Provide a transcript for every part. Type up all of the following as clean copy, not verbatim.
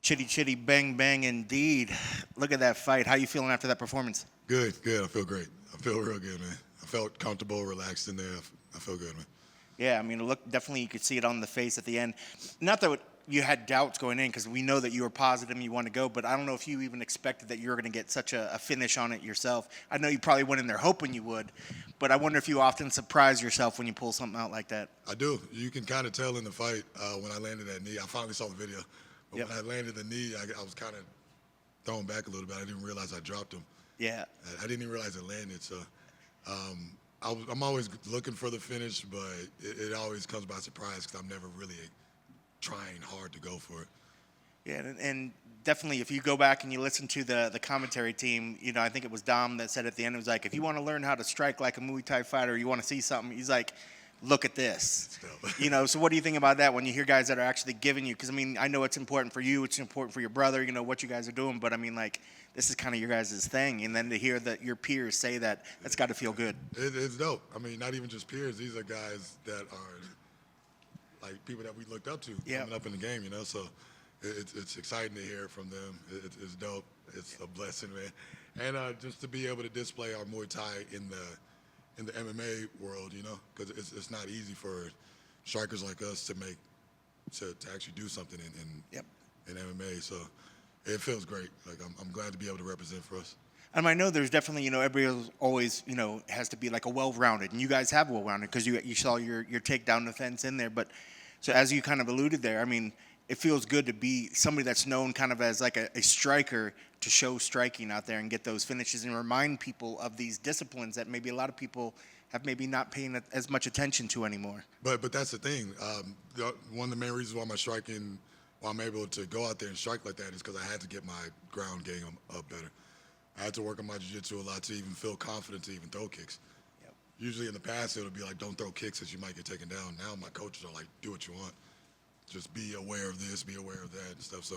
Chitty chitty bang bang indeed. Look at that fight. How you feeling after that performance? Good. I feel great. I feel real good, man. I felt comfortable, relaxed in there. I feel good, man. Yeah, I mean, look, definitely you could see it on the face at the end. Not that you had doubts going in, because we know that you were positive and you want to go, but I don't know if you even expected that you were going to get such a finish on it yourself. I know you probably went in there hoping you would, but I wonder if you often surprise yourself when you pull something out like that. I do. You can kind of tell in the fight when I landed that knee. I finally saw the video. But Yep. when I landed the knee, I was kind of thrown back a little bit. I didn't realize I dropped him. Yeah. I didn't even realize it landed. So I'm always looking for the finish, but it always comes by surprise because I'm never really trying hard to go for it. Yeah, and definitely if you go back and you listen to the commentary team, I think it was Dom that said at the end, it was like, if you want to learn how to strike like a Muay Thai fighter, you want to see something, he's like, look at this. So what do you think about that when you hear guys that are actually giving you, because I know it's important for you, it's important for your brother, what you guys are doing, but this is kind of your guys' thing, and then to hear that your peers say that, that's got to feel good. It's dope. Not even just peers, these are guys that are like people that we looked up to coming up in the game, so it's exciting to hear from them. It's dope. It's a blessing, man. And just to be able to display our Muay Thai in the MMA world, because it's not easy for strikers like us to actually do something in MMA. So it feels great. Like I'm glad to be able to represent for us. And I know there's definitely, everybody always, has to be like a well-rounded, and you guys have well-rounded because you saw your takedown defense in there. But so as you kind of alluded there, it feels good to be somebody that's known kind of as like a striker, to show striking out there and get those finishes and remind people of these disciplines that maybe a lot of people have maybe not paying as much attention to anymore. But that's the thing. One of the main reasons why I'm able to go out there and strike like that is because I had to get my ground game up better. I had to work on my jiu-jitsu a lot to even feel confident to even throw kicks. Yep. Usually in the past, it would be like, don't throw kicks as you might get taken down. Now my coaches are like, do what you want. Just be aware of this, be aware of that and stuff. So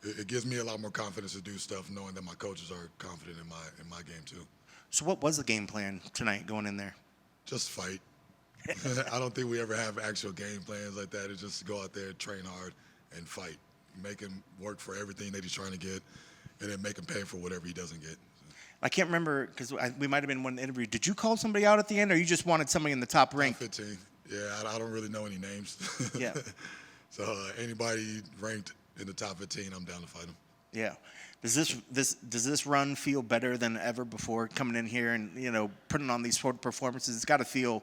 it gives me a lot more confidence to do stuff knowing that my coaches are confident in my game too. So what was the game plan tonight going in there? Just fight. I don't think we ever have actual game plans like that. It's just go out there, train hard, and fight. Make him work for everything that he's trying to get, and then make him pay for whatever he doesn't get. I can't remember, because we might have been in one interview. Did you call somebody out at the end, or you just wanted somebody in the top rank? 15. Yeah, I don't really know any names. Yeah. So anybody ranked in the top 15, I'm down to fight them. Yeah. Does this run feel better than ever before, coming in here and putting on these performances? It's got to feel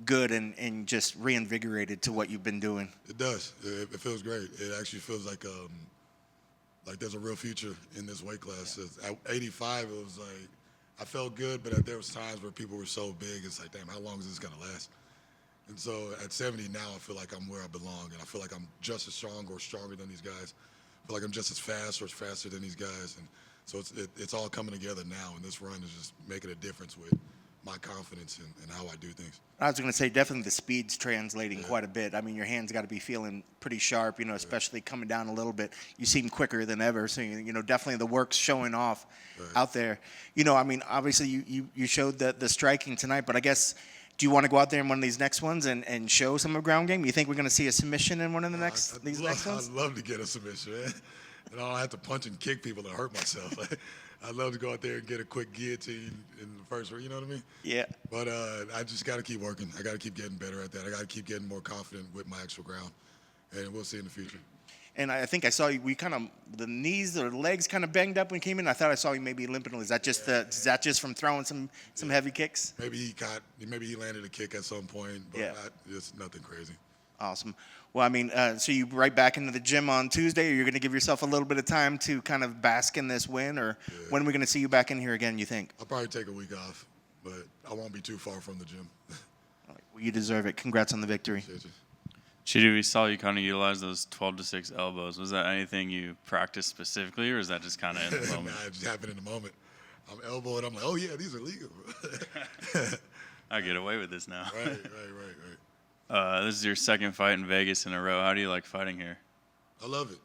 good and just reinvigorated to what you've been doing. It does. It feels great. It actually feels like there's a real future in this weight class. Yeah. At 85, it was like I felt good, but there was times where people were so big. It's like, damn, how long is this gonna last? And so at 70 now, I feel like I'm where I belong, and I feel like I'm just as strong or stronger than these guys. I feel like I'm just as fast or faster than these guys, and so it's all coming together now. And this run is just making a difference with my confidence and how I do things. I was going to say, definitely the speed's translating quite a bit. Your hands got to be feeling pretty sharp, especially coming down a little bit. You seem quicker than ever, so, definitely the work's showing off out there. Obviously you showed the striking tonight, but I guess, do you want to go out there in one of these next ones and show some of ground game? You think we're going to see a submission in one of the next ones? I'd love to get a submission, man. And I don't have to punch and kick people and hurt myself. I'd love to go out there and get a quick guillotine in the first round, you know what I mean? Yeah. But I just got to keep working. I got to keep getting better at that. I got to keep getting more confident with my actual ground. And we'll see in the future. And I think I saw you, the knees or legs kind of banged up when you came in. I thought I saw you maybe limping. Is that just from throwing some heavy kicks? Maybe he landed a kick at some point, but it's nothing crazy. Awesome. Well, so you right back into the gym on Tuesday, or you're going to give yourself a little bit of time to kind of bask in this win, or when are we going to see you back in here again, you think? I'll probably take a week off, but I won't be too far from the gym. All right. Well, you deserve it. Congrats on the victory. Chidi, we saw you kind of utilize those 12-6 elbows. Was that anything you practiced specifically, or is that just kind of in the moment? Nah, it just happened in the moment. I'm elbowing. I'm like, oh, yeah, these are legal. I get away with this now. Right. This is your second fight in Vegas in a row. How do you like fighting here? I love it.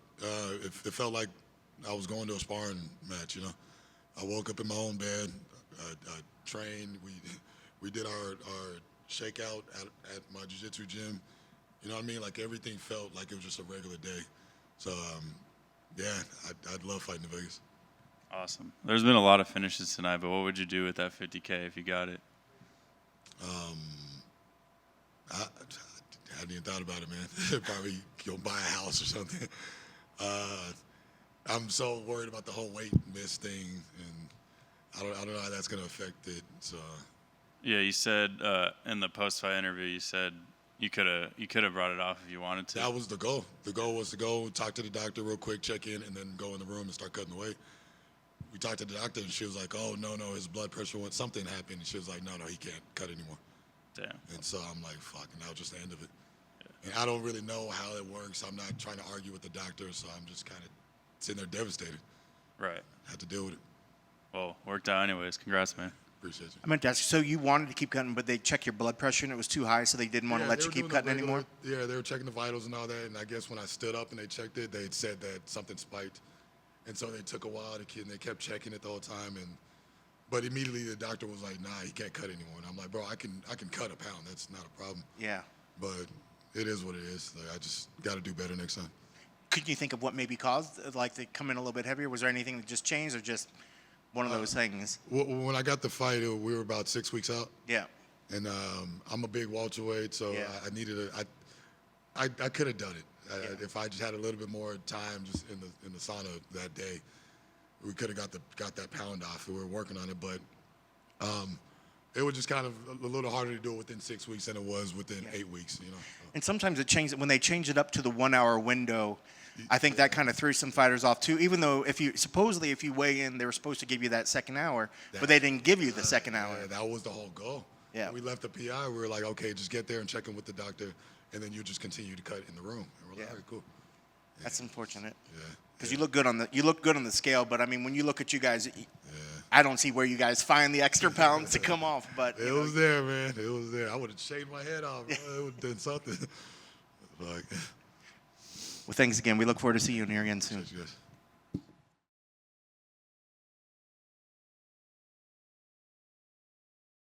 It felt like I was going to a sparring match, I woke up in my own bed. I trained. We did our shakeout at my jiu-jitsu gym. You know what I mean? Like everything felt like it was just a regular day. So Yeah, I'd love fighting in Vegas. Awesome. There's been a lot of finishes tonight, but what would you do with that 50K if you got it? I hadn't even thought about it, man. Probably go buy a house or something. I'm so worried about the whole weight miss thing, and I don't know how that's gonna affect it. So. Yeah, you said in the post-fight interview, you said you could have brought it off if you wanted to. That was the goal. The goal was to go talk to the doctor real quick, check in, and then go in the room and start cutting the weight. We talked to the doctor, and she was like, "Oh no, his blood pressure went. Something happened." And she was like, "No, he can't cut anymore." Damn. And so I'm like, "Fuck!" And that was just the end of it. Yeah. And I don't really know how it works. I'm not trying to argue with the doctor, so I'm just kind of sitting there devastated. Right. Had to deal with it. Well, worked out anyways. Congrats, man. Appreciate you. I meant to ask, so you wanted to keep cutting, but they checked your blood pressure and it was too high, so they didn't want to let you keep cutting anymore? Yeah, they were checking the vitals and all that, and I guess when I stood up and they checked it, they said that something spiked. And so they took a while, and they kept checking it the whole time, but immediately the doctor was like, "Nah, he can't cut anymore." And I'm like, "Bro, I can cut a pound. That's not a problem." Yeah. But it is what it is. Like, I just got to do better next time. Could you think of what maybe caused, like, to come in a little bit heavier? Was there anything that just changed, or just one of those things? When I got the fight, we were about 6 weeks out. Yeah. And I'm a big welterweight, so Yeah. I needed I could have done it. If I just had a little bit more time just in the sauna that day, we could have got that pound off. We were working on it, but it was just kind of a little harder to do it within 6 weeks than it was within 8 weeks. You know. And sometimes it changes when they change it up to the 1 hour window. I think that kind of threw some fighters off too. Even though if you weigh in, they were supposed to give you that second hour, but they didn't give you the second hour. Yeah, that was the whole goal. Yeah. When we left the PI, we were like, okay, just get there and check in with the doctor, and then you just continue to cut in the room. And we're like, all right, cool. Yeah. That's unfortunate. Yeah. Because you look good on the scale, but I mean, when you look at you guys, I don't see where you guys find the extra pounds to come off. But it was there, man. It was there. I would have shaved my head off. It would have done something. Well, thanks again. We look forward to seeing you here again soon. Yes.